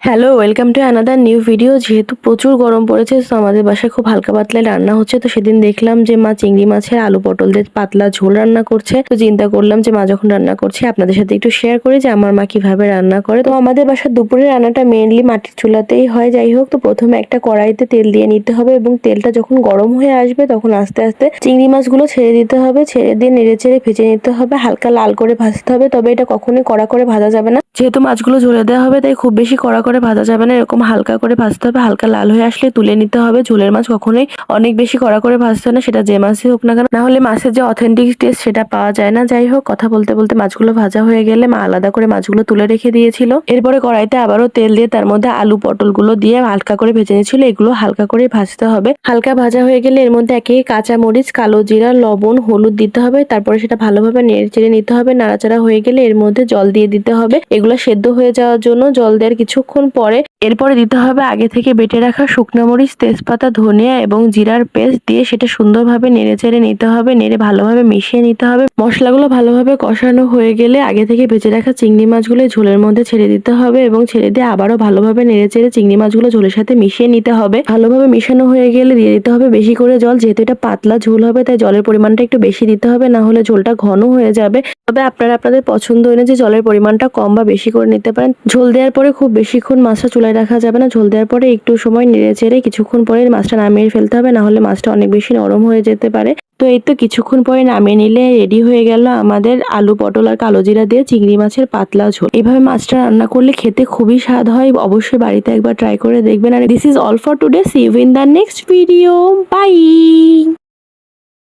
Hello, welcome to another new video. যেহেতু প্রচুর গরম পড়েছে, তো আমাদের বাসায় খুব হালকা পাতলা রান্না হচ্ছে। তো সেদিন দেখলাম যে মা চিংড়ি মাছের আলু পটল দিয়ে পাতলা ঝোল রান্না করছে। তো চিন্তা করলাম যে মা যখন রান্না করছে আপনাদের সাথে একটু শেয়ার করি যে আমার মা কিভাবে রান্না করে। তো আমাদের বাসার দুপুরের রান্নাটা মেইনলি মাটির চুলাতেই হয়। যাই হোক, তো প্রথমে একটা কড়াইতে তেল দিয়ে নিতে হবে এবং তেলটা যখন গরম হয়ে আসবে তখন আস্তে আস্তে চিংড়ি মাছগুলো ছেড়ে দিতে হবে। ছেড়ে দিয়ে নেড়ে চেড়ে ভেজে নিতে হবে, হালকা লাল করে ভাজতে হবে। তবে এটা কখনোই কড়া করে ভাজা যাবে না, যেহেতু মাছগুলো ঝোলে দেওয়া হবে, তাই খুব বেশি কড়া করে ভাজা যাবে না। এরকম হালকা করে ভাজতে হবে, হালকা লাল হয়ে আসলে তুলে নিতে হবে। ঝোলের মাছ কখনোই অনেক বেশি কড়া করে ভাজতে হয় না, সেটা যে মাছই হোক না কেন, না হলে মাছের যে অথেন্টিক টেস্ট সেটা পাওয়া যায় না। যাই হোক, কথা বলতে বলতে মাছগুলো ভাজা হয়ে গেলে মা আলাদা করে মাছগুলো তুলে রেখে দিয়েছিল। এরপরে কড়াইতে আবারও তেল দিয়ে তার মধ্যে আলু পটলগুলো দিয়ে হালকা করে ভেজে নিয়েছিল। এগুলো হালকা করে ভাজতে হবে। হালকা ভাজা হয়ে গেলে এর মধ্যে একে কাঁচা মরিচ, কালো জিরা, লবণ, হলুদ দিতে হবে। তারপরে সেটা ভালোভাবে নেড়ে চেড়ে নিতে হবে। নাড়াচাড়া হয়ে গেলে এর মধ্যে জল দিয়ে দিতে হবে। এগুলো সেদ্ধ হয়ে যাওয়ার জন্য জল দেওয়ার কিছুক্ষণ পরে এরপরে দিতে হবে আগে থেকে বেটে রাখা শুকনো মরিচ, তেজপাতা, ধনিয়া এবং জিরার পেস্ট দিয়ে সেটা সুন্দরভাবে নেড়ে চেড়ে নিতে হবে। নেড়ে ভালোভাবে মিশিয়ে নিতে হবে। মশলাগুলো ভালোভাবে কষানো হয়ে গেলে আগে থেকে ভেজে রাখা চিংড়ি মাছগুলো ঝোলের মধ্যে ছেড়ে দিতে হবে এবং ছেড়ে দিয়ে আবারও ভালোভাবে নেড়ে চেড়ে চিংড়ি মাছগুলো ঝোলের সাথে মিশিয়ে নিতে হবে। ভালোভাবে মিশানো হয়ে গেলে দিয়ে দিতে হবে বেশি করে জল। যেহেতু এটা পাতলা ঝোল হবে, তাই জলের পরিমাণটা একটু বেশি দিতে হবে, না হলে ঝোলটা ঘন হয়ে যাবে। তবে আপনারা আপনাদের পছন্দ অনুযায়ী জলের পরিমাণটা কম বা বেশি করে নিতে পারেন। ঝোল দেওয়ার পরে খুব বেশিক্ষণ মাছটা চুলায় রাখা যাবে না। ঝোল দেওয়ার পরে একটু সময় নেড়ে চেড়ে কিছুক্ষণ পরে মাছটা নামিয়ে ফেলতে হবে, না হলে মাছটা অনেক বেশি নরম হয়ে যেতে পারে। তো এই তো কিছুক্ষণ পরে নামিয়ে নিলে রেডি হয়ে গেল আমাদের আলু পটল আর কালো জিরা দিয়ে চিংড়ি মাছের পাতলা ঝোল। এভাবে মাছটা রান্না করলে খেতে খুবই স্বাদ হয়। অবশ্যই বাড়িতে একবার ট্রাই করে দেখবেন। আর this is all for today. See you in the next video. By.